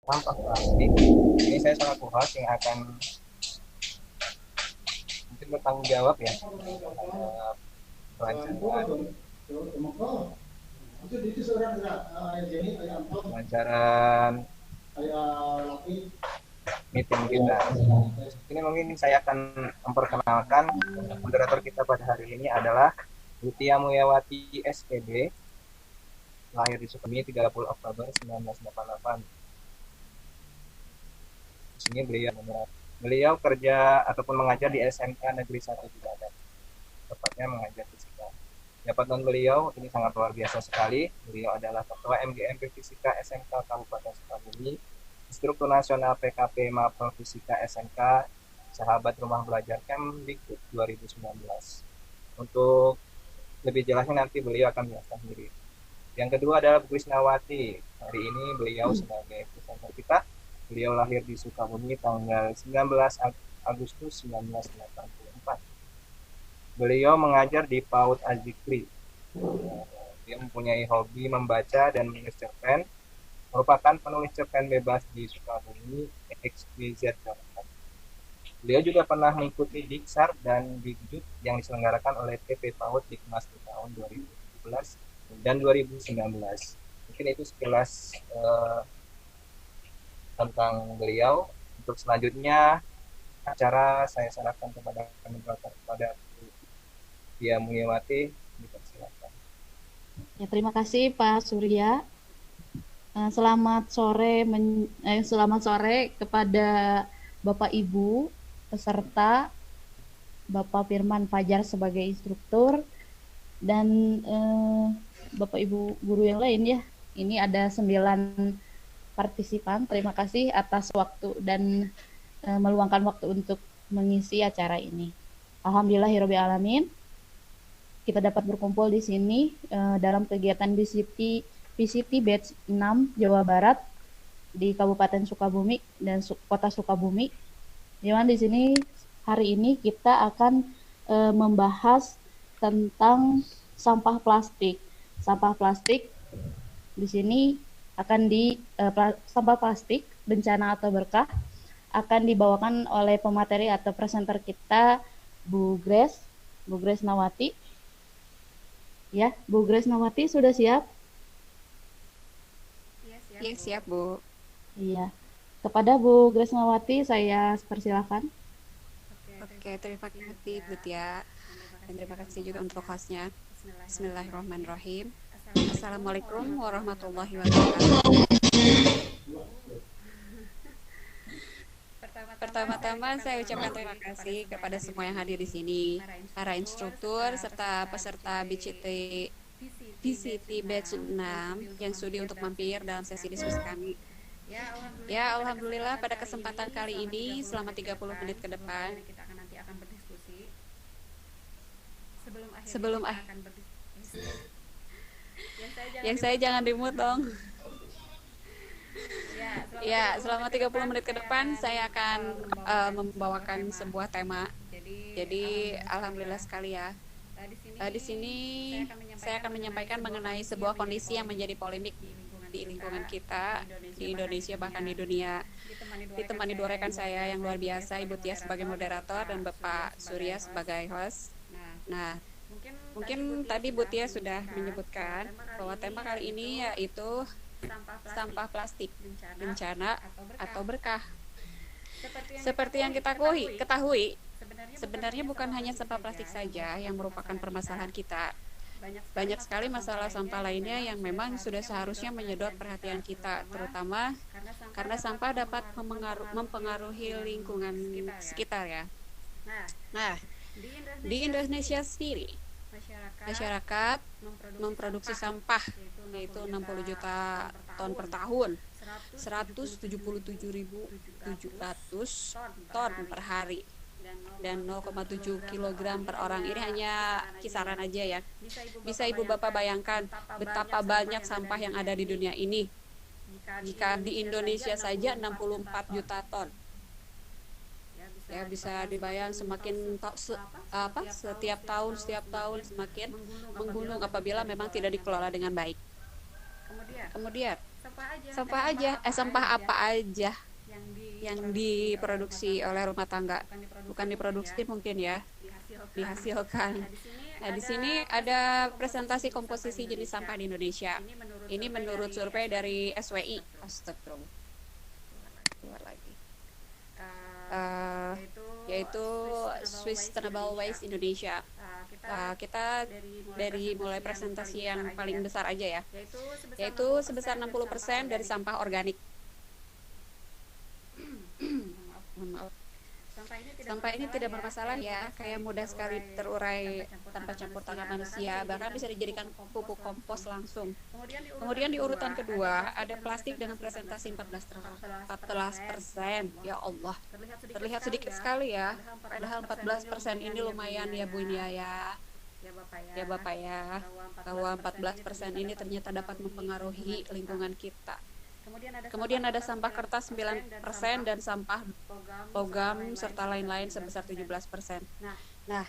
sampah plastik. Ini saya selaku host yang akan mungkin bertanggung jawab ya terhadap pelancaran pelancaran meeting kita. Ini mungkin saya akan memperkenalkan moderator kita pada hari ini adalah Butia Muyawati SPB, lahir di Sukabumi 30 Oktober 1988. Di sini beliau kerja ataupun mengajar di SMK Negeri 1 Cibadak, tepatnya mengajar fisika. Jabatan beliau ini sangat luar biasa sekali. Beliau adalah Ketua MGMP Fisika SMK Kabupaten Sukabumi, Instruktur Nasional PKP Mapel Fisika SMK, Sahabat Rumah Belajar Kemdikbud 2019. Untuk lebih jelasnya nanti beliau akan menjelaskan sendiri. Yang kedua adalah Bu Krisnawati. Hari ini beliau sebagai presenter kita. Beliau lahir di Sukabumi tanggal 19 Agustus 1984. Beliau mengajar di PAUD Azikri. Dia mempunyai hobi membaca dan menulis cerpen. Merupakan penulis cerpen bebas di Sukabumi, XYZ. Beliau juga pernah mengikuti Diksar dan Dikjud yang diselenggarakan oleh TP PAUD di Dikmas di tahun 2017 dan 2019. Mungkin itu sekilas tentang beliau. Untuk selanjutnya acara saya serahkan kepada Dia Mulyawati, dipersilakan. Ya, terima kasih Pak Surya. Selamat sore kepada Bapak Ibu peserta, Bapak Firman Fajar sebagai instruktur, dan Bapak Ibu guru yang lain ya. Ini ada 9 partisipan. Terima kasih atas waktu dan meluangkan waktu untuk mengisi acara ini. Alhamdulillahirabbil alamin. Kita dapat berkumpul di sini dalam kegiatan PCT Batch 6 Jawa Barat di Kabupaten Sukabumi dan Kota Sukabumi. Di sini hari ini kita akan membahas tentang sampah plastik. Sampah plastik di sini akan sampah plastik bencana atau berkah akan dibawakan oleh pemateri atau presenter kita Bu Grace Nawati. Ya, Bu Grace Nawati sudah siap? Iya, siap, Bu. Iya. Kepada Bu Grace Nawati saya persilakan. Oke, terima kasih, Bu Tia. Dan terima kasih juga untuk hostnya. Bismillahirrahmanirrahim. Assalamualaikum warahmatullahi wabarakatuh. Pertama-tama saya ucapkan terima kasih kepada semua yang hadir di sini, para instruktur serta peserta PCT Batch 6 yang sudi untuk mampir dalam sesi diskusi kami. Ya, alhamdulillah pada kesempatan kali ini selama 30 menit ke depan sebelum yang saya jangan dimut dong. Ya, selama 30 menit ke depan saya akan membawakan sebuah tema. Jadi, alhamdulillah sekali ya. Di sini saya akan menyampaikan mengenai sebuah kondisi yang menjadi polemik di lingkungan kita, di Indonesia, bahkan di dunia. Ditemani dua rekan saya yang luar biasa, Ibu Tia sebagai moderator dan Bapak Surya sebagai host. Nah, mungkin tadi Bu Tia sudah menyebutkan bahwa tema kali ini yaitu sampah plastik, bencana atau berkah. Seperti yang kita ketahui, sebenarnya bukan hanya sampah plastik saja yang merupakan permasalahan kita. Banyak sekali masalah sampah lainnya yang memang sudah seharusnya menyedot perhatian kita, terutama karena sampah dapat mempengaruhi lingkungan sekitar ya. Nah, di Indonesia sendiri, masyarakat memproduksi sampah yaitu 60 juta ton per tahun, 177.700 ton per hari, dan 0,7 kg per orang. Ini hanya kisaran aja ya. Bisa Ibu Bapak bayangkan betapa banyak sampah yang ada di dunia ini. Jika di Indonesia saja 64 juta ton. Ya, bisa dibayang semakin setiap tahun semakin menggunung apabila memang tidak dikelola dengan baik. Kemudian sampah apa aja yang diproduksi oleh rumah tangga, bukan diproduksi mungkin ya, dihasilkan. Nah, di sini ada presentasi komposisi jenis sampah di Indonesia. Ini menurut survei dari SWI. Astagfirullah. Keluar lagi. Yaitu Sustainable Waste Indonesia. Kita dari mulai presentasi yang paling besar aja ya, yaitu sebesar 60% dari sampah organik. Mohon maaf. Sampah ini tidak bermasalah ya, kayak mudah sekali terurai tanpa campur tangan manusia, bahkan bisa dijadikan pupuk kompos langsung. Kemudian di urutan kedua ada plastik dengan presentasi 14%. Ya Allah, terlihat sedikit sekali ya, padahal 14% ini lumayan ya Bu Nia ya. Ya Bapak ya, bahwa 14% ini ternyata dapat mempengaruhi lingkungan kita. Kemudian ada sampah kertas 9% dan sampah logam serta lain-lain sebesar 17%. Nah,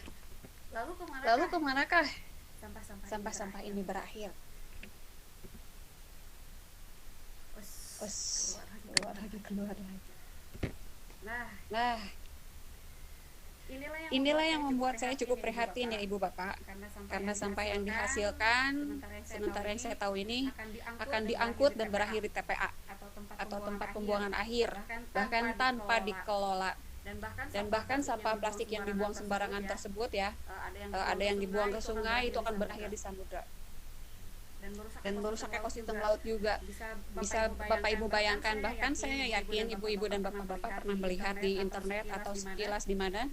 lalu kemanakah sampah-sampah ini berakhir? Keluar lagi. Nah, inilah yang membuat saya cukup prihatin ya Ibu Bapak, karena sampah yang dihasilkan sementara yang saya tahu ini akan diangkut dan berakhir di TPA atau tempat pembuangan akhir, bahkan tanpa dikelola. Dan bahkan sampah plastik yang dibuang sembarangan tersebut ya, ada yang dibuang ke sungai, itu akan berakhir di samudra dan merusak ekosistem laut juga. Bisa Bapak Ibu bayangkan, bahkan saya yakin Ibu-ibu dan Bapak-bapak pernah melihat di internet atau sekilas di mana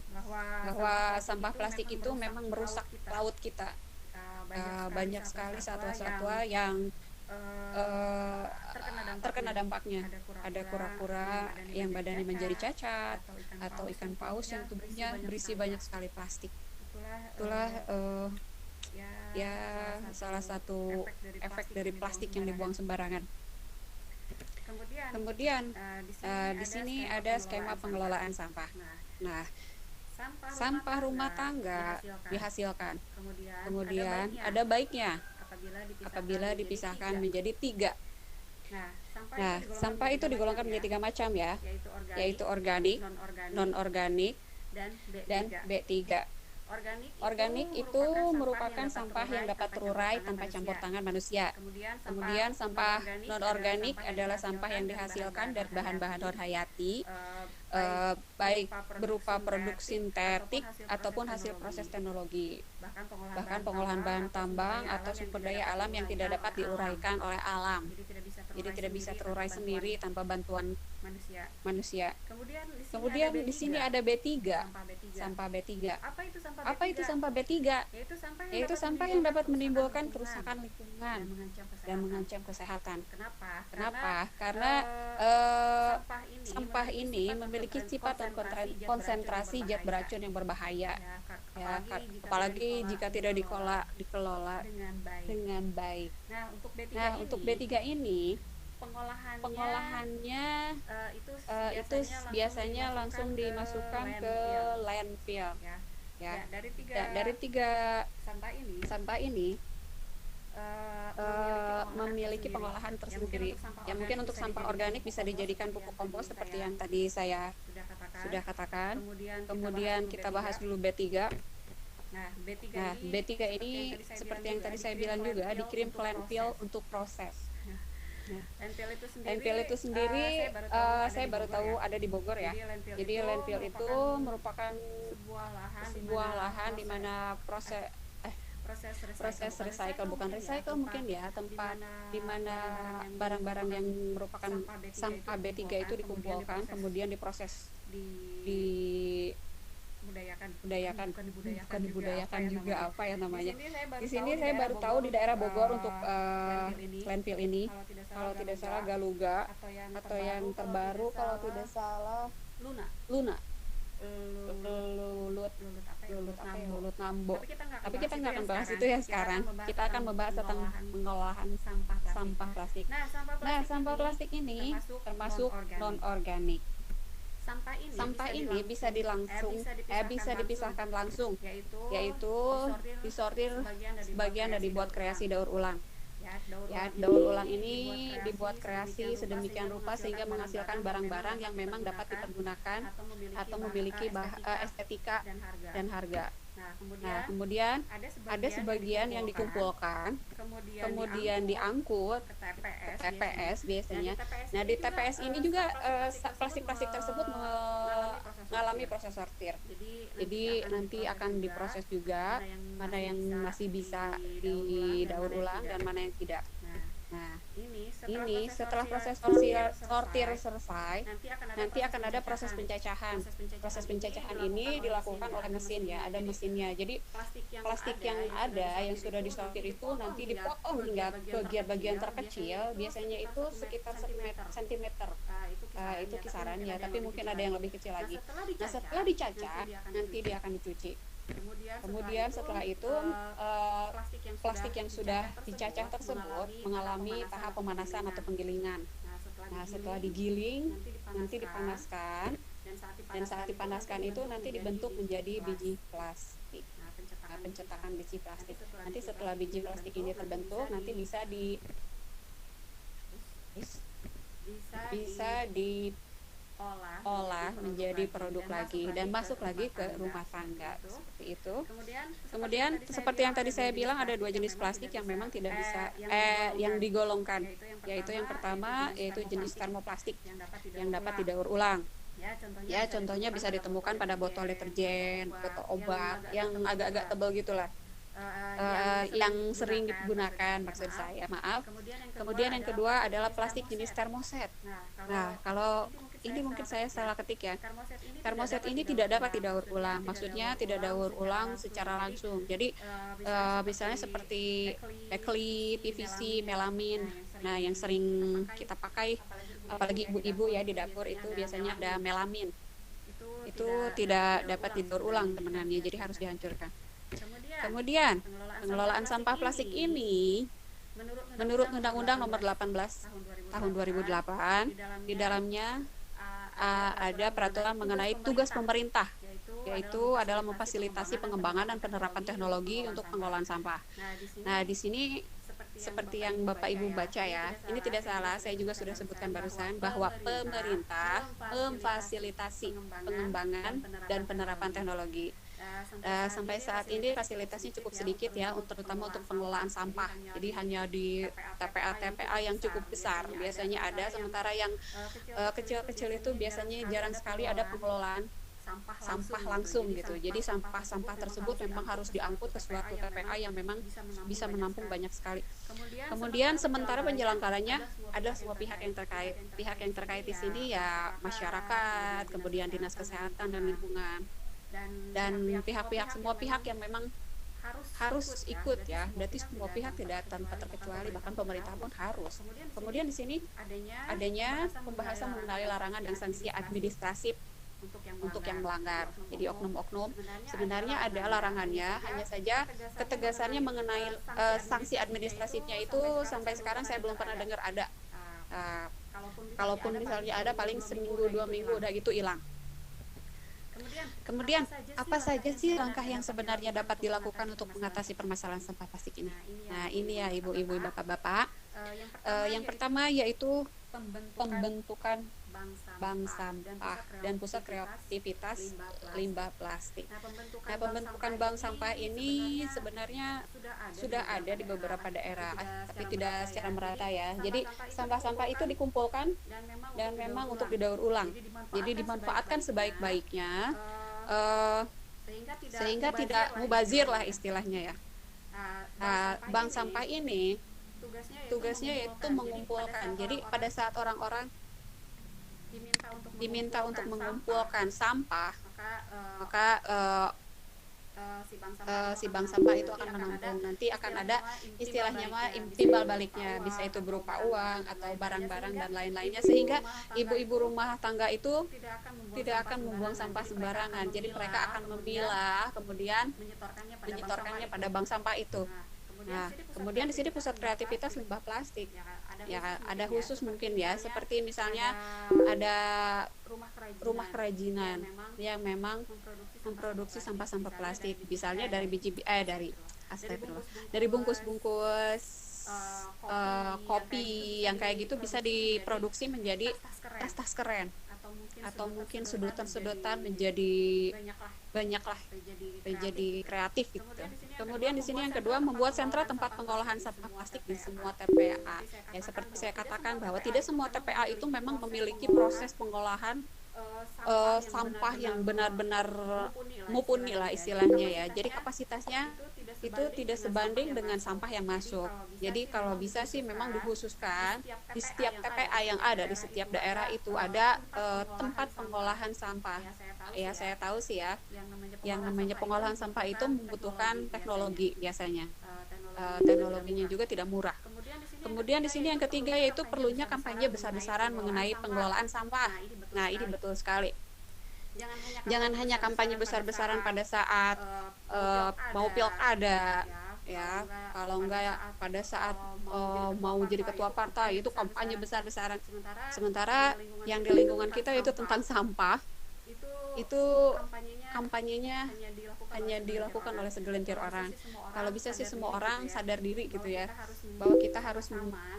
bahwa sampah plastik itu memang merusak laut kita. Banyak sekali satwa-satwa yang terkena dampaknya. Ada kura-kura yang badannya menjadi cacat, atau ikan paus yang tubuhnya berisi banyak sekali plastik. Itulah ya salah satu efek dari plastik yang dibuang sembarangan. Kemudian di sini ada skema pengelolaan sampah. Nah, sampah rumah tangga dihasilkan. Kemudian ada baiknya apabila dipisahkan menjadi 3. Nah, sampah itu digolongkan menjadi 3 macam ya, yaitu organik, non-organik, dan B3. Organik itu merupakan sampah yang dapat terurai tanpa campur tangan manusia. Kemudian sampah non-organik adalah sampah yang dihasilkan dari bahan-bahan non-hayati, baik berupa produk sintetik ataupun hasil proses teknologi, bahkan pengolahan bahan tambang atau sumber daya alam yang tidak dapat diuraikan oleh alam. Jadi tidak bisa terurai sendiri tanpa bantuan manusia. Kemudian di sini ada B3, sampah B3. Apa itu sampah B3? Yaitu sampah yang dapat menimbulkan kerusakan lingkungan dan mengancam kesehatan. Kenapa? Karena sampah ini memiliki sifat dan konsentrasi zat beracun yang berbahaya. Ya, apalagi jika tidak dikelola dengan baik. Nah, untuk B3 ini pengolahannya itu biasanya langsung dimasukkan ke landfill. Ya, dari 3 sampah ini memiliki pengolahan tersendiri. Ya, mungkin untuk sampah organik bisa dijadikan pupuk kompos seperti yang tadi saya sudah katakan. Kemudian kita bahas dulu B3. Nah, B3 ini seperti yang tadi saya bilang juga dikirim ke landfill untuk proses. Landfill itu sendiri saya baru tahu ada di Bogor ya. Jadi landfill itu merupakan sebuah lahan di mana proses recycle, bukan recycle mungkin ya, tempat di mana barang-barang yang merupakan sampah B3 itu dikumpulkan kemudian diproses, bukan dibudayakan juga apa ya namanya. Di sini saya baru tahu di daerah Bogor untuk landfill ini, kalau tidak salah Galuga, atau yang terbaru kalau tidak salah Luna. Lulut Nambo. Tapi kita nggak akan bahas itu ya sekarang. Kita akan membahas tentang pengolahan sampah plastik. Nah, sampah plastik ini termasuk non-organik. Sampah ini bisa dipisahkan langsung, yaitu disortir sebagian dan dibuat kreasi daur ulang. Ya, daur ulang ini dibuat kreasi sedemikian rupa sehingga menghasilkan barang-barang yang memang dapat dipergunakan atau memiliki estetika dan harga. Nah, kemudian ada sebagian yang dikumpulkan, kemudian diangkut ke TPS biasanya. Nah, di TPS ini juga plastik-plastik tersebut mengalami proses sortir. Jadi nanti akan diproses juga, mana yang masih bisa didaur ulang dan mana yang tidak. Nah, ini setelah proses sortir selesai, nanti akan ada proses pencacahan. Proses pencacahan ini dilakukan oleh mesin ya, ada mesinnya. Jadi plastik yang ada yang sudah disortir itu nanti dipotong hingga bagian-bagian terkecil, biasanya itu sekitar sentimeter. Itu kisarannya, tapi mungkin ada yang lebih kecil lagi. Nah, setelah dicacah, nanti dia akan dicuci. Kemudian setelah itu plastik yang sudah dicacah tersebut mengalami tahap pemanasan atau penggilingan. Nah, setelah digiling nanti dipanaskan, dan saat dipanaskan itu nanti dibentuk menjadi biji plastik. Nah, pencetakan biji plastik. Nanti setelah biji plastik ini terbentuk, nanti bisa diolah menjadi produk lagi dan masuk lagi ke rumah tangga seperti itu. Kemudian seperti yang tadi saya bilang, ada dua jenis plastik yang memang tidak bisa yang digolongkan, yaitu yang pertama yaitu jenis termoplastik yang dapat didaur ulang. Ya, contohnya bisa ditemukan pada botol deterjen, botol obat yang agak-agak tebal gitulah. Yang sering digunakan, maksud saya, maaf. Kemudian yang kedua adalah plastik jenis termoset. Nah, kalau ini mungkin saya salah ketik ya. Termoset ini tidak dapat didaur ulang, maksudnya tidak daur ulang secara langsung. Jadi misalnya seperti ekli, PVC, melamin. Nah, yang sering kita pakai, apalagi ibu-ibu ya di dapur itu biasanya ada melamin. Itu tidak dapat didaur ulang teman-teman, jadi harus dihancurkan. Kemudian, pengelolaan sampah plastik ini menurut Undang-Undang Nomor 18 Tahun 2008, di dalamnya ada peraturan mengenai tugas pemerintah, yaitu adalah memfasilitasi pengembangan dan penerapan teknologi untuk pengelolaan sampah. Nah, di sini seperti yang Bapak Ibu baca ya, ini tidak salah, saya juga sudah sebutkan barusan bahwa pemerintah memfasilitasi pengembangan dan penerapan teknologi. Sampai saat ini fasilitasnya cukup sedikit ya, terutama untuk pengelolaan sampah. Jadi hanya di TPA yang cukup besar biasanya ada, sementara yang kecil-kecil itu biasanya jarang sekali ada pengelolaan sampah langsung gitu. Jadi sampah-sampah tersebut memang harus diangkut ke suatu TPA yang memang bisa menampung banyak sekali. Kemudian sementara penyelenggaranya ada semua pihak yang terkait. Pihak yang terkait di sini ya masyarakat, kemudian Dinas Kesehatan dan Lingkungan. Dan semua pihak yang memang harus ikut ya. Berarti semua pihak tidak tanpa terkecuali, bahkan pemerintah pun harus. Kemudian di sini adanya pembahasan mengenai larangan dan sanksi administratif untuk yang melanggar. Jadi oknum-oknum sebenarnya ada larangannya, hanya saja ketegasannya mengenai sanksi administratifnya itu sampai sekarang saya belum pernah dengar ada. Kalaupun misalnya ada, paling seminggu 2 minggu udah gitu hilang. Kemudian, apa saja sih langkah yang sebenarnya dapat dilakukan untuk mengatasi permasalahan sampah plastik ini? Nah, ini ya ibu-ibu, bapak-bapak. Yang pertama yaitu pembentukan bank sampah dan pusat kreativitas limbah plastik. Nah, pembentukan bank sampah ini sebenarnya sudah ada di beberapa daerah, tapi tidak secara merata ya. Jadi sampah-sampah itu dikumpulkan dan memang untuk didaur ulang. Jadi dimanfaatkan sebaik-baiknya, sehingga tidak mubazir lah istilahnya ya. Nah, bank sampah ini tugasnya yaitu mengumpulkan. Jadi pada saat orang-orang diminta untuk mengumpulkan sampah, maka si bank sampah itu akan menampung. Nanti akan ada istilahnya timbal baliknya, bisa itu berupa uang atau barang-barang dan lain-lainnya, sehingga ibu-ibu rumah tangga itu tidak akan membuang sampah sembarangan. Jadi mereka akan memilah, kemudian menyetorkannya pada bank sampah itu. Nah, kemudian di sini pusat kreativitas limbah plastik. Ya, ada khusus mungkin ya, seperti misalnya ada rumah kerajinan yang memang memproduksi sampah-sampah plastik, misalnya dari bungkus-bungkus kopi yang kayak gitu bisa diproduksi menjadi tas-tas keren, atau mungkin sedotan-sedotan menjadi banyaklah menjadi kreatif gitu. Kemudian di sini yang kedua, membuat sentra tempat pengolahan sampah plastik di semua TPA. Ya, seperti saya katakan bahwa tidak semua TPA itu memang memiliki proses pengolahan sampah yang benar-benar mumpuni lah istilahnya ya. Jadi kapasitasnya itu tidak sebanding dengan sampah yang masuk. Jadi kalau bisa sih memang dikhususkan di setiap TPA yang ada di setiap daerah itu ada tempat pengolahan sampah. Ya saya tahu sih ya, yang namanya pengolahan sampah itu membutuhkan teknologi biasanya. Teknologinya juga tidak murah. Kemudian di sini yang ketiga yaitu perlunya kampanye besar-besaran mengenai pengelolaan sampah. Nah, ini betul sekali. Jangan hanya kampanye besar-besaran pada saat mau pilkada ya, kalau enggak pada saat mau jadi ketua partai itu kampanye besar-besaran. Sementara yang di lingkungan kita itu tentang sampah, itu kampanyenya hanya dilakukan oleh segelintir orang. Kalau bisa sih semua orang sadar diri gitu ya, bahwa kita harus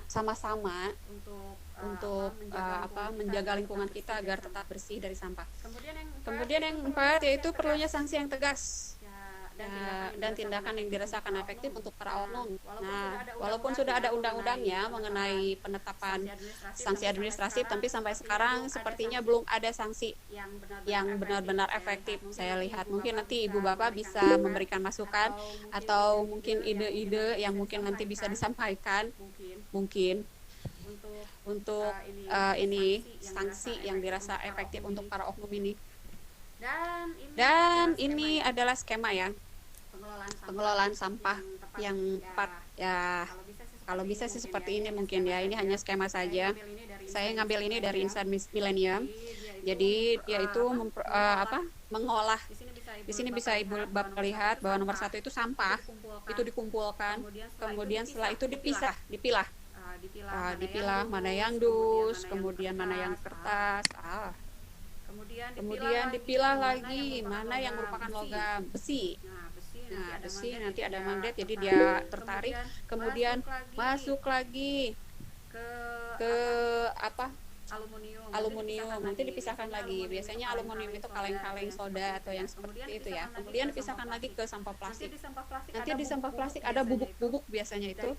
sama-sama untuk menjaga lingkungan kita agar tetap bersih dari sampah. Kemudian yang keempat yaitu perlunya sanksi yang tegas dan tindakan yang dirasakan efektif untuk para oknum. Nah, walaupun sudah ada undang-undangnya mengenai penetapan sanksi administratif, tapi sampai sekarang sepertinya belum ada sanksi yang benar-benar efektif. Saya lihat mungkin nanti Ibu Bapak bisa memberikan masukan atau mungkin ide-ide yang mungkin nanti bisa disampaikan mungkin untuk ini sanksi yang dirasa efektif untuk para oknum ini. Dan ini adalah skema ya, pengelolaan sampah yang tepat ya. Kalau bisa sih seperti ini mungkin ya. Ini hanya skema saja. Saya ngambil ini dari Insight Millennium. Jadi yaitu mengolah. Di sini bisa Ibu Bapak lihat bahwa nomor 1 itu sampah, itu dikumpulkan. Kemudian setelah itu dipilah mana yang dus, kemudian mana yang kertas. Kemudian dipilah lagi mana yang merupakan logam, besi. Nah, besi nanti ada magnet jadi dia tertarik, kemudian masuk lagi ke aluminium, nanti dipisahkan lagi. Biasanya aluminium itu kaleng-kaleng soda atau yang seperti itu ya. Kemudian dipisahkan lagi ke sampah plastik. Nanti di sampah plastik ada bubuk-bubuk biasanya itu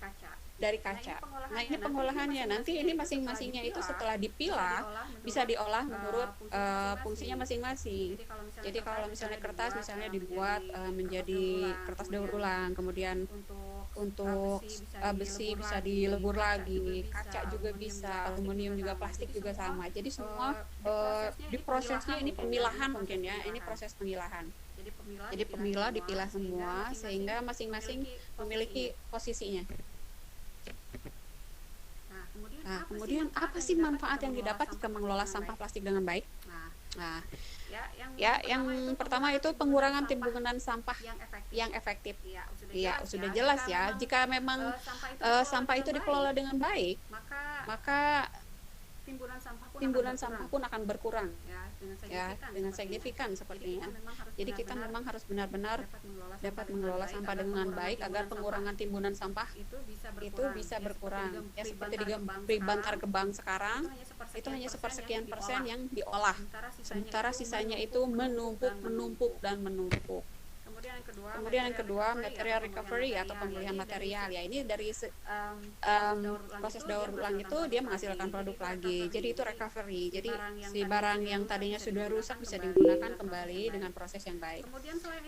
dari kaca. Nah, ini pengolahannya. Nanti ini masing-masingnya itu setelah dipilah bisa diolah menurut fungsinya masing-masing. Jadi kalau misalnya kertas misalnya dibuat menjadi kertas daur ulang, kemudian untuk besi bisa dilebur lagi, kaca juga bisa, aluminium juga, plastik juga sama. Jadi semua di prosesnya ini pemilahan mungkin ya, ini proses pemilahan. Jadi pemilah dipilah semua sehingga masing-masing memiliki posisinya. Nah, kemudian apa sih manfaat yang didapat jika mengelola sampah plastik dengan baik? Nah, yang pertama itu pengurangan timbunan sampah yang efektif. Ya, sudah jelas ya. Jika memang sampah itu dikelola dengan baik, maka timbunan sampah pun akan berkurang ya dengan signifikan sepertinya. Jadi kita memang harus benar-benar dapat mengelola sampah dengan baik agar pengurangan timbunan sampah itu bisa berkurang. Ya seperti di Bantar Gebang sekarang itu hanya sepersekian persen yang diolah, sementara sisanya itu menumpuk. Kemudian yang kedua material recovery atau pemulihan material. Ya ini dari proses daur ulang itu dia menghasilkan produk lagi. Jadi itu recovery. Jadi si barang yang tadinya sudah rusak bisa digunakan kembali dengan proses yang baik.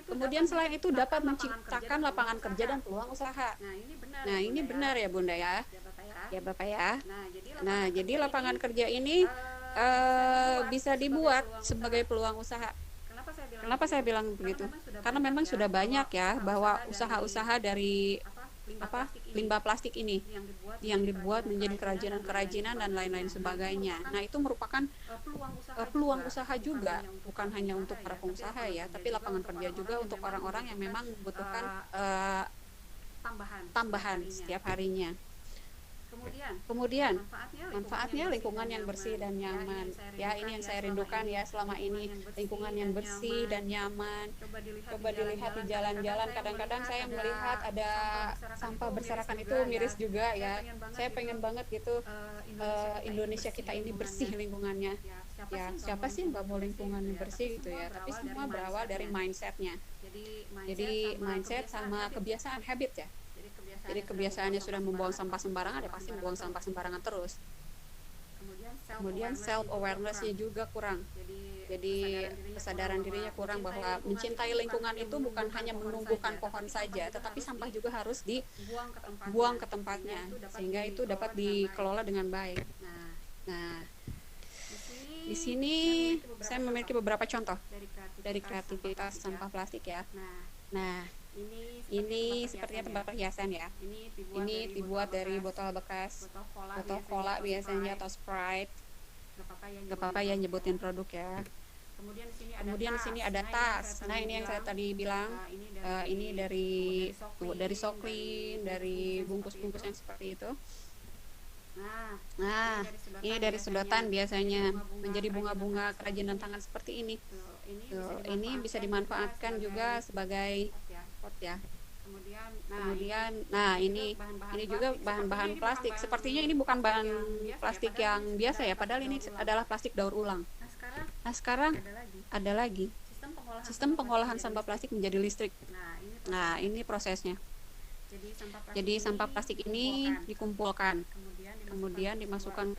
Kemudian selain itu dapat menciptakan lapangan kerja dan peluang usaha. Nah ini benar ya Bunda ya. Ya Bapak ya. Nah jadi lapangan kerja ini bisa dibuat sebagai peluang usaha. Kenapa saya bilang begitu? Karena memang sudah banyak ya bahwa usaha-usaha dari limbah plastik ini yang dibuat menjadi kerajinan-kerajinan dan lain-lain sebagainya. Nah, itu merupakan peluang usaha juga, bukan hanya untuk para pengusaha ya, tapi lapangan kerja juga untuk orang-orang yang memang membutuhkan tambahan setiap harinya. Kemudian manfaatnya lingkungan yang bersih dan nyaman. Ya, ini yang saya rindukan ya selama ini, lingkungan yang bersih dan nyaman. Coba dilihat di jalan-jalan, kadang-kadang saya melihat ada sampah berserakan, itu miris juga ya. Saya pengen banget gitu Indonesia kita ini bersih lingkungannya. Ya, siapa sih nggak mau lingkungannya bersih gitu ya, tapi semua berawal dari mindsetnya. Jadi mindset sama kebiasaan, habit ya. Jadi kebiasaannya sudah membuang sampah sembarangan, ya pasti membuang sampah sembarangan terus. Kemudian self awareness-nya juga kurang. Jadi kesadaran dirinya kurang bahwa mencintai lingkungan itu bukan hanya menumbuhkan pohon saja, tetapi sampah juga harus dibuang ke tempatnya sehingga itu dapat dikelola dengan baik. Nah, di sini saya memiliki beberapa contoh dari kreativitas sampah plastik ya. Nah, ini sepertinya tempat perhiasan ya. Ini dibuat dari botol bekas, botol cola biasanya atau Sprite. Gak apa-apa ya nyebutin produk ya. Kemudian di sini ada tas. Nah, ini yang saya tadi bilang, ini dari Soklin, dari bungkus-bungkus yang seperti itu. Nah, ini dari sedotan biasanya menjadi bunga-bunga kerajinan tangan seperti ini. Ini bisa dimanfaatkan juga sebagai pot ya. Kemudian, nah ini juga bahan-bahan plastik. Sepertinya ini bukan bahan plastik yang biasa ya, padahal ini adalah plastik daur ulang. Nah, sekarang ada lagi sistem pengolahan sampah plastik menjadi listrik. Nah, ini prosesnya. Jadi sampah plastik ini dikumpulkan, kemudian dimasukkan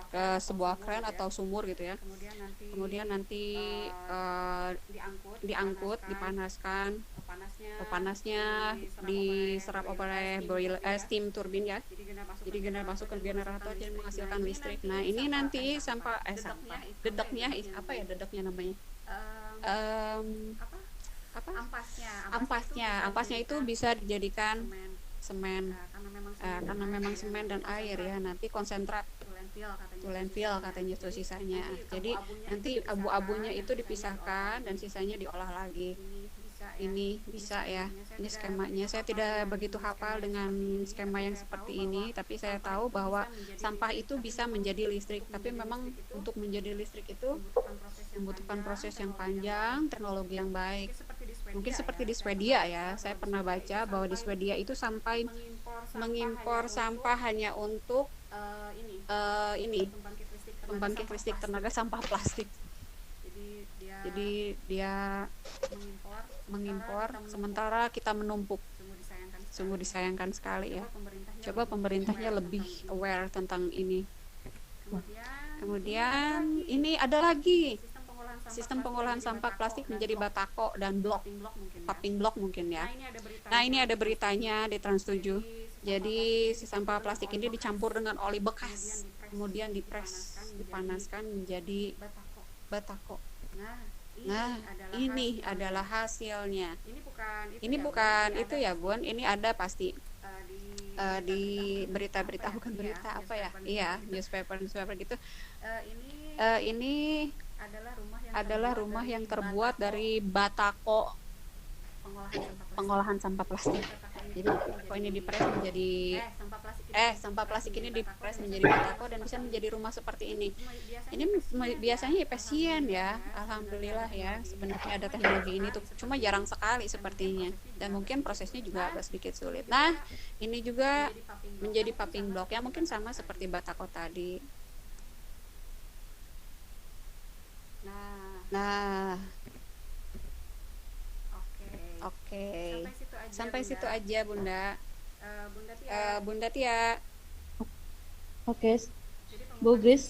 ke sebuah kran atau sumur gitu ya. Kemudian nanti diangkut, dipanaskan. Panasnya diserap oleh steam turbin ya. Jadi masuk ke generator jadi menghasilkan listrik. Nah, ini nanti sampah dedeknya apa ya dedeknya namanya? Ampasnya itu bisa dijadikan semen, karena memang semen dan air ya, nanti konsentrat to landfill katanya itu sisanya. Jadi nanti abu-abunya itu dipisahkan dan sisanya diolah lagi. Ini bisa ya, ini skemanya. Saya tidak begitu hafal dengan skema yang seperti ini, tapi saya tahu bahwa sampah itu bisa menjadi listrik. Tapi memang untuk menjadi listrik itu membutuhkan proses yang panjang, teknologi yang baik. Mungkin seperti di Swedia ya, saya pernah baca bahwa di Swedia itu sampai mengimpor sampah hanya untuk pembangkit listrik tenaga sampah plastik. Jadi dia mengimpor sementara kita menumpuk. Sungguh disayangkan sekali ya. Coba pemerintahnya lebih aware tentang ini. Kemudian ini ada lagi sistem pengolahan sampah plastik menjadi batako dan popping block mungkin ya. Nah, ini ada beritanya di Trans 7. Jadi si sampah plastik ini dicampur dengan oli bekas, kemudian dipanaskan menjadi batako. Nah, ini adalah hasilnya. Ini bukan itu ya, Bun. Ini ada pasti di berita-berita, bukan berita apa ya? Iya, newspaper gitu. Ini adalah rumah yang terbuat dari batako pengolahan sampah plastik. Jadi kok ini dipres menjadi sampah plastik ini dipres menjadi batako dan bisa menjadi rumah seperti ini. Ini biasanya efisien ya, alhamdulillah ya. Sebenarnya ada teknologi ini tuh, cuma jarang sekali sepertinya dan mungkin prosesnya juga agak sedikit sulit. Nah, ini juga menjadi popping block ya, mungkin sama seperti batako tadi. Nah, oke. Sampai situ aja, Bunda. Bunda Tia. Oke, Bu Gris,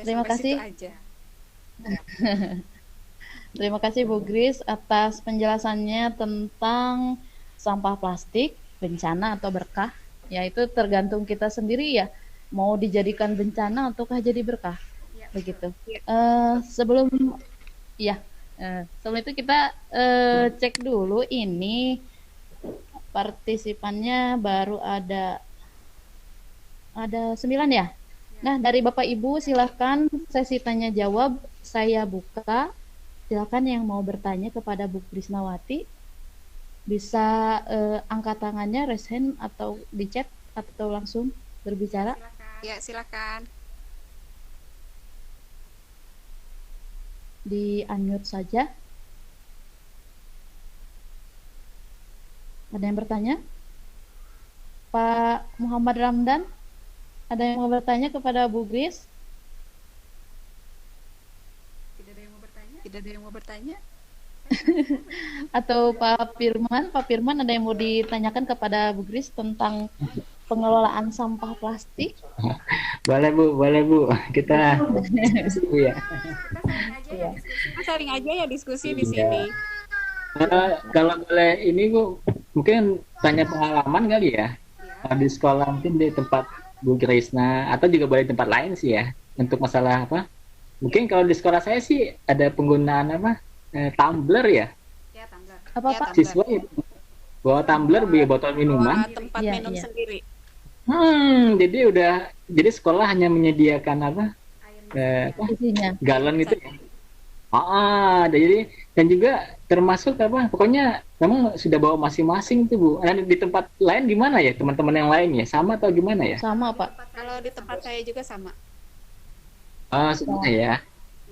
terima kasih. Terima kasih Bu Gris atas penjelasannya tentang sampah plastik, bencana atau berkah. Ya, itu tergantung kita sendiri ya, mau dijadikan bencana ataukah jadi berkah. Begitu. Sebelum itu kita cek dulu ini partisipannya baru ada 9 ya. Nah, dari Bapak Ibu silahkan sesi tanya jawab saya buka. Silakan yang mau bertanya kepada Bu Krisnawati bisa angkat tangannya, raise hand atau di chat atau langsung berbicara? Ya, silakan. Di unmute saja. Ada yang bertanya? Pak Muhammad Ramdan, ada yang mau bertanya kepada Bu Gris? Tidak ada yang mau bertanya? Atau Pak Firman ada yang mau ditanyakan kepada Bu Gris tentang pengelolaan sampah plastik? Boleh Bu, kita diskusi Bu ya. Kita saling aja ya diskusi di Iya. sini. Kalau boleh ini Bu, mungkin tanya pengalaman kali ya. Di sekolah mungkin di tempat Bu Krisna atau juga boleh di tempat lain sih ya. Untuk masalah apa? Mungkin kalau di sekolah saya sih ada penggunaan apa? Tumbler ya. Apa Ya, Pak? tumbler. Siswa bawa tumbler, bawa botol minuman. Bawa tempat Iya, minum iya. sendiri. Jadi sekolah hanya menyediakan apa? Isinya. Galon gitu ya. Jadi dan juga termasuk apa? Pokoknya memang sudah bawa masing-masing tuh Bu. Dan di tempat lain gimana ya? Teman-teman yang lain ya? Sama atau gimana ya? Sama Pak. Kalau di tempat saya juga sama. Semua ya.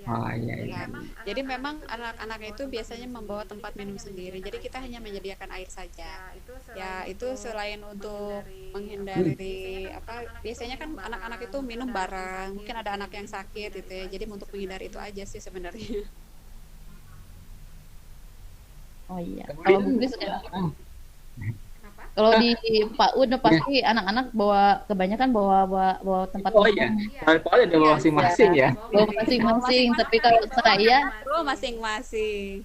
Iya. Ya. Jadi memang anak-anak itu biasanya membawa tempat minum sendiri. Jadi kita hanya menyediakan air saja. Ya, itu selain untuk menghindari apa? Biasanya kan anak-anak itu minum bareng. Mungkin ada anak yang sakit gitu ya. Jadi untuk menghindari itu aja sih sebenarnya. Oh iya. Kalau Bu Gris kalau di Pak Ud pasti anak-anak kebanyakan bawa tempat Oh iya. Kalau ada bawa masing-masing ya. bawa masing-masing. Tapi kalau saya Oh, masing-masing.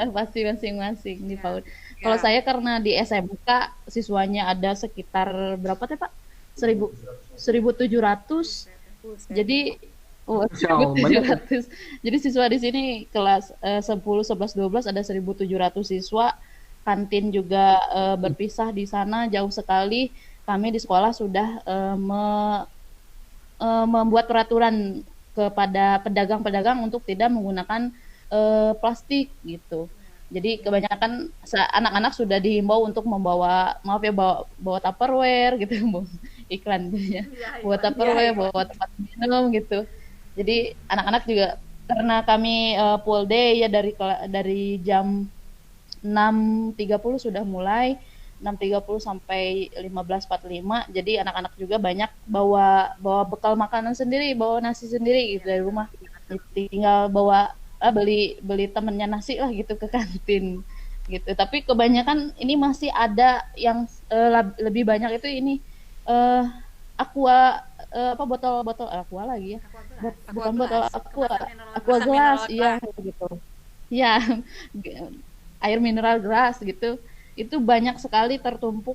pasti masing-masing di PAUD. Ya. Kalau saya karena di SMK siswanya ada sekitar berapa teh Pak? 1.700. Jadi Jauh banget. 1.700. Jadi siswa di sini kelas 10, 11, 12 ada 1.700 siswa. Kantin juga berpisah di sana jauh sekali. Kami di sekolah sudah membuat peraturan kepada pedagang-pedagang untuk tidak menggunakan plastik gitu. Jadi kebanyakan anak-anak sudah dihimbau untuk membawa, bawa Tupperware gitu, iklan gitu ya. Bawa Tupperware, bawa tempat minum gitu. Jadi anak-anak juga karena kami full day ya dari jam 6.30 sudah mulai 6.30 sampai 15.45. Jadi anak-anak juga banyak bawa bekal makanan sendiri, bawa nasi sendiri gitu dari rumah. Tinggal bawa beli temennya nasi lah gitu ke kantin gitu. Tapi kebanyakan ini masih ada yang lebih banyak itu ini aqua botol aqua lagi ya. Bukan botol aqua gelas, iya gitu. Ya, air mineral gelas gitu. Itu banyak sekali tertumpuk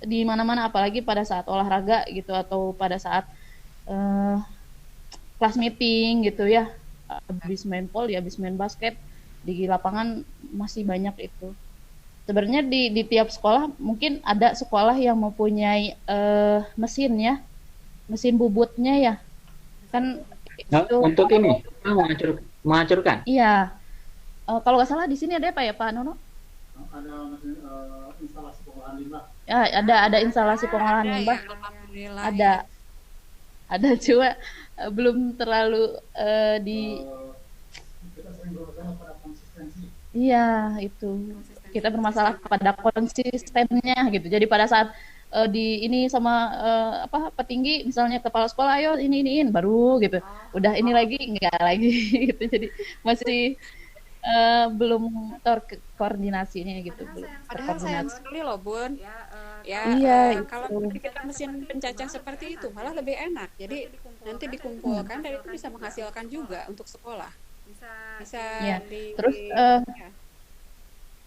di mana-mana, apalagi pada saat olahraga gitu atau pada saat kelas meeting gitu ya. Habis main pol ya, habis main basket di lapangan masih banyak itu. Sebenarnya di tiap sekolah mungkin ada sekolah yang mempunyai mesin ya, mesin bubutnya ya. Kan itu untuk ini menghancurkan. Iya. Kalau nggak salah di sini ada apa ya Pak Nono? Ada instalasi pengolahan limbah. Ya, ada instalasi pengolahan limbah. Ya, alhamdulillah. Ada cuma belum terlalu di. Kita sering bermasalah pada konsistensi. Iya itu. Kita bermasalah pada konsistennya gitu. Jadi pada saat di ini sama petinggi misalnya kepala sekolah ayo iniin baru gitu. Udah ini lagi enggak lagi gitu. Jadi masih belum terkoordinasinya gitu. Padahal sayang sekali loh Bun. Ya, Iya, kalau kita mesin pencacah seperti itu malah lebih enak. Jadi nanti dikumpulkan dan itu bisa menghasilkan juga untuk sekolah. Bisa Ya. Terus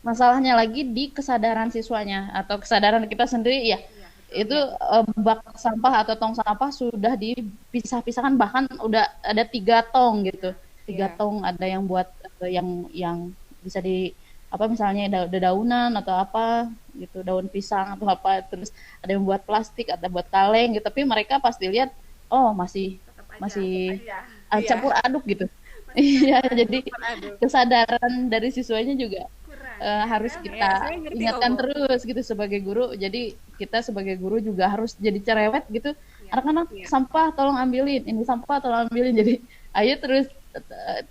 masalahnya lagi di kesadaran siswanya atau kesadaran kita sendiri ya. Itu bak sampah atau tong sampah sudah dipisah-pisahkan, bahkan udah ada 3 tong gitu. 3 tong, ada yang buat yang bisa di misalnya daunan atau apa gitu, daun pisang atau apa, terus ada yang buat plastik, ada buat kaleng gitu, tapi mereka pasti lihat masih campur aduk gitu. Iya, jadi kesadaran dari siswanya juga harus kita ingatkan terus gitu sebagai guru. Jadi kita sebagai guru juga harus jadi cerewet gitu anak-anak Iya. sampah tolong ambilin, ini sampah tolong ambilin. Jadi ayo terus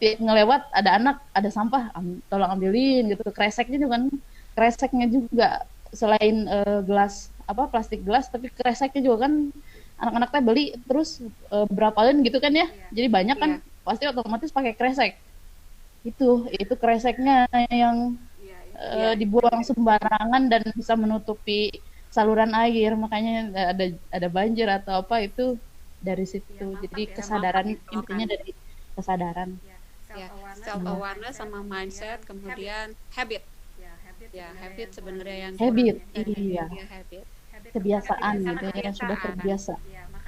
tiap ngelewat ada anak ada sampah tolong ambilin gitu. Kreseknya juga kan, kreseknya juga selain gelas apa plastik gelas, tapi kreseknya juga kan anak-anak teh beli terus berapalin gitu kan ya. Jadi banyak kan pasti otomatis pakai kresek. Itu kreseknya yang dibuang sembarangan dan bisa menutupi saluran air, makanya ada banjir atau apa itu dari situ. Jadi kesadaran intinya dari kesadaran. Ya, self awareness sama mindset, kemudian habit. Ya, habit sebenarnya yang Habit, kurang. iya. Ya, habit. Kebiasaan gitu ya, yang sudah terbiasa.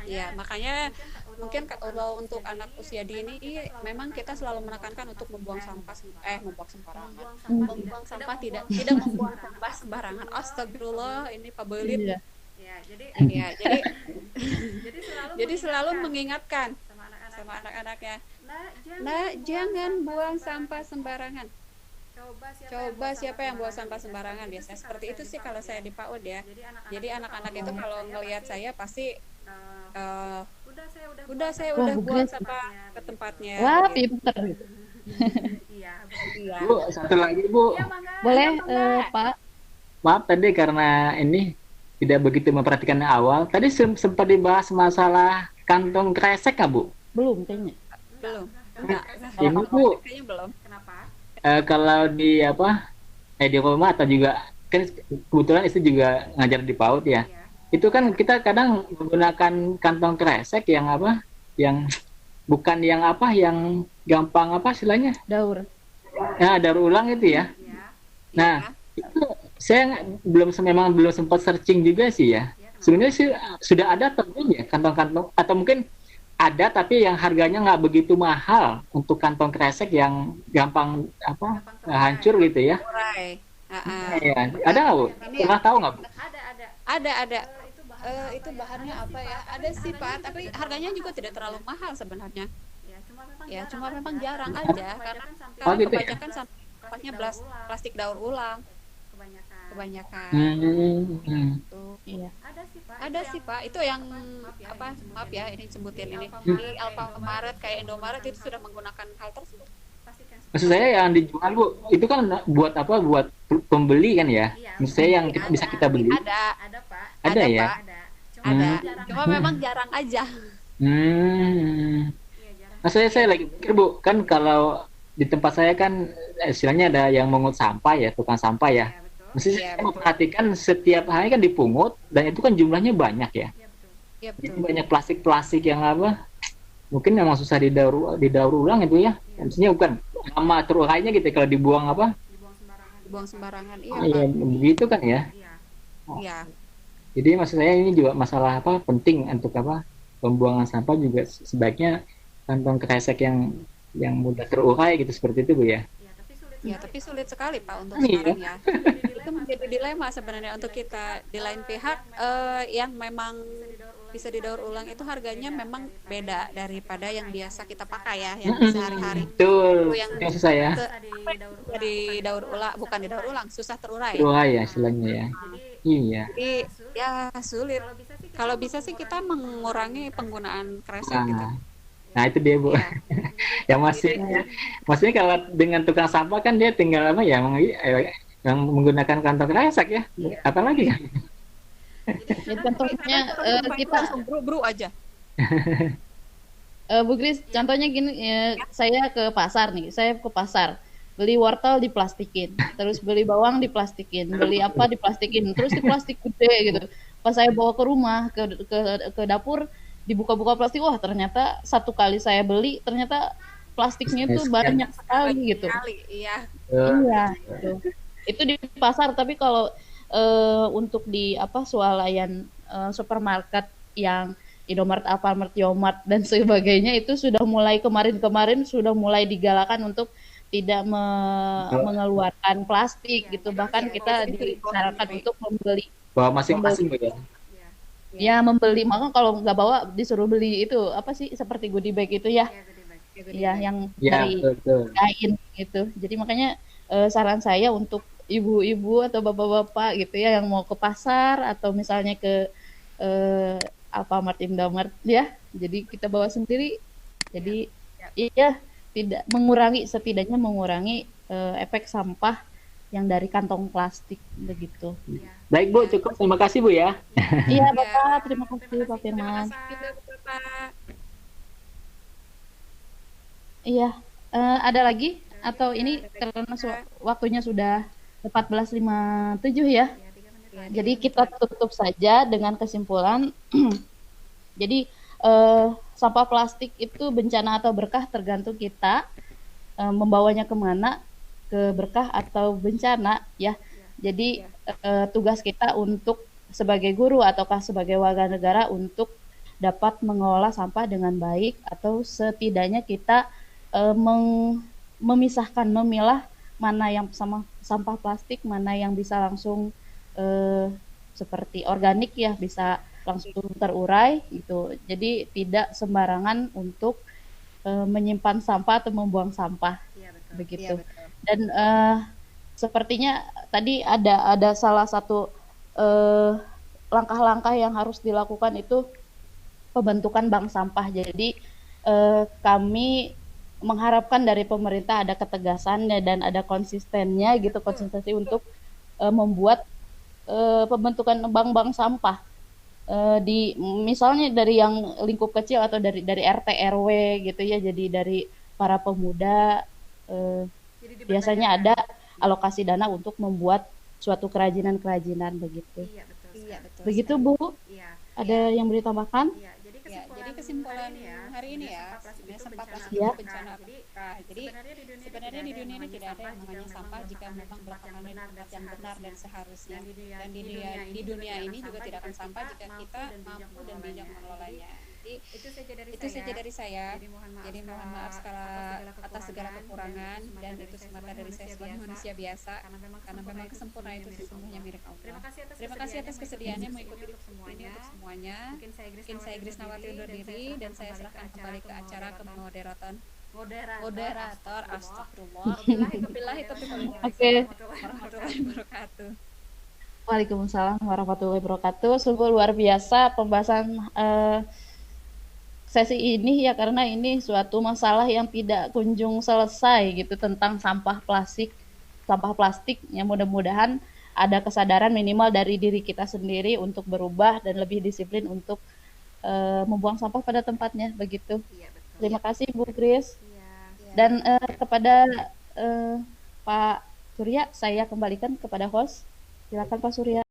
Ya, makanya mungkin kalau untuk anak usia dini memang kita selalu menekankan untuk membuang sampah membuang sembarangan. Membuang sampah tidak membuang sampah sembarangan. Astagfirullah, ini Pak Belit. Iya. Ya, jadi selalu mengingatkan sama anak-anaknya. Nah, jangan buang sampah sembarangan. Coba siapa yang buang sampah sembarangan, biasanya seperti itu sih kalau saya di PAUD ya. Jadi anak-anak itu kalau ngelihat saya pasti saya udah Wah, buang Grace. sampah ke tempatnya. Wah, gitu. pinter. Iya. Bu, satu lagi Bu. Boleh Pak? Maaf tadi karena ini tidak begitu memperhatikan yang awal. Tadi sempat dibahas masalah kantong kresek nggak Bu? Belum kayaknya. Belum. Enggak. Ini Bu, Kayaknya belum. kalau di di rumah atau juga kan kebetulan istri juga ngajar di PAUD ya. Itu kan kita kadang menggunakan kantong kresek yang yang bukan yang yang gampang istilahnya. Daur. Ya, daur ulang itu ya. Nah, itu saya memang belum sempat searching juga sih ya. Sebenarnya sih sudah ada atau belum ya kantong-kantong, atau mungkin ada tapi yang harganya nggak begitu mahal untuk kantong kresek yang gampang hancur gitu ya. Urai. Ya, ada nggak Bu? Pernah tahu nggak Bu? Ada. Itu bahannya apa ya? Ada sih Pak, tapi harganya juga tidak terlalu mahal sebenarnya. Ya, cuma memang jarang aja karena gitu ya? kebanyakan sampahnya plastik daur ulang. Kebanyakan. Tuh. Iya. Ada sih Pak, itu yang maaf ya ini sebutin ini di Alfamaret kayak Indomaret itu sudah menggunakan hal tersebut. Maksud saya yang dijual Bu, itu kan buat buat pembeli kan ya? Maksud saya yang bisa kita beli. Ada ya? Pak. Ada. Cuma memang jarang aja. Maksudnya saya lagi pikir Bu, kan kalau di tempat saya kan istilahnya ada yang mengut sampah ya, tukang sampah ya. Maksudnya saya memperhatikan setiap hari kan dipungut dan itu kan jumlahnya banyak ya. Iya Jadi betul. banyak plastik-plastik yang mungkin memang susah didaur ulang itu ya. Maksudnya bukan lama terurainya gitu kalau dibuang Buang sembarangan. Iya Iya, Pak. begitu kan ya. Iya. Jadi maksud saya ini juga masalah penting untuk pembuangan sampah juga sebaiknya kantong kresek yang mudah terurai gitu seperti itu Bu ya. Ya, tapi sulit sekali Pak untuk Iya. sekarang ya. Itu menjadi dilema sebenarnya untuk kita. Di lain pihak yang memang bisa didaur ulang itu harganya memang beda daripada yang biasa kita pakai ya, yang sehari-hari. Betul. Itu yang Maksud saya didaur ulang, bukan didaur ulang, susah terurai. terurai ya istilahnya ya. Iya. Jadi ya sulit. Kalau bisa sih kita mengurangi penggunaan kresek gitu. Nah itu dia Bu. Ya. Yang maksudnya kalau dengan tukang sampah kan dia tinggal yang menggunakan kantong kresek ya. Apalagi kan? Jadi contohnya kita langsung buru-buru aja. Bu Kris, contohnya gini, saya ke pasar nih, beli wortel diplastikin, terus beli bawang diplastikin, beli apa diplastikin, terus di plastik gede gitu. Pas saya bawa ke rumah, ke dapur, dibuka-buka plastik, wah ternyata satu kali saya beli, ternyata plastiknya itu banyak sekali gitu. Iya. Iya, gitu. Itu di pasar, tapi kalau untuk di swalayan supermarket yang Indomaret, Alfamart, Yomart dan sebagainya itu sudah mulai kemarin sudah mulai digalakan untuk tidak mengeluarkan plastik gitu. Bahkan kita disarankan untuk membeli Bawa masing-masing Bu ya. ya membeli, maka kalau nggak bawa disuruh beli itu seperti goodie bag itu ya. Ya yang Ya, dari betul. kain gitu. Jadi makanya saran saya untuk ibu-ibu atau bapak-bapak gitu ya yang mau ke pasar atau misalnya ke Alfamart, Indomart ya. Jadi kita bawa sendiri. Jadi iya tidak mengurangi, setidaknya mengurangi efek sampah yang dari kantong plastik begitu. Baik Bu, cukup. Terima kasih Bu ya. Iya Bapak, terima kasih Pak Terima Firman. kasih Bapak. Iya, ada lagi atau ini karena waktunya sudah 14.57 ya. Jadi kita tutup saja dengan kesimpulan. Jadi sampah plastik itu bencana atau berkah tergantung kita membawanya kemana, ke berkah atau bencana ya. Jadi tugas kita untuk sebagai guru ataukah sebagai warga negara untuk dapat mengelola sampah dengan baik, atau setidaknya kita memisahkan, memilah mana yang sampah plastik, mana yang bisa langsung seperti organik ya, bisa langsung terurai gitu. Jadi tidak sembarangan untuk menyimpan sampah atau membuang sampah begitu. Dan sepertinya tadi ada salah satu langkah-langkah yang harus dilakukan, itu pembentukan bank sampah. Jadi kami mengharapkan dari pemerintah ada ketegasannya dan ada konsistennya gitu, konsistensi untuk membuat pembentukan bank-bank sampah di misalnya dari yang lingkup kecil atau dari RT RW gitu ya. Jadi dari para pemuda biasanya ada alokasi dana untuk membuat suatu kerajinan begitu. Iya, betul. Begitu Bu. Ada yang mau ditambahkan? Jadi kesimpulan hari ini ya, sebenarnya sampah plastik Ya. itu bencana berkah. Jadi sebenarnya di dunia ini tidak ada yang namanya sampah jika memang melakukannya di tempat yang benar dan seharusnya. Dan di dunia ini juga tidak akan sampah jika kita mampu dan bijak mengelolanya. Jadi itu saja dari saya. Jadi mohon maaf atas segala kekurangan, dan itu semata dari saya sebagai manusia biasa, karena memang kesempurnaan itu sesungguhnya milik Allah. Terima kasih atas kesediaannya mengikuti ini untuk semuanya. Mungkin saya Grisnawati undur diri, dan saya serahkan kembali ke acara ke moderator. Astagfirullah. Wabillahi taufiq wal hidayah. Oke. Warahmatullahi wabarakatuh. Waalaikumsalam warahmatullahi wabarakatuh. Sungguh luar biasa pembahasan sesi ini ya, karena ini suatu masalah yang tidak kunjung selesai gitu, tentang sampah plastik yang mudah-mudahan ada kesadaran minimal dari diri kita sendiri untuk berubah dan lebih disiplin untuk membuang sampah pada tempatnya begitu. Terima kasih Bu Kris. Dan kepada Pak Surya saya kembalikan kepada host. Silakan Pak Surya.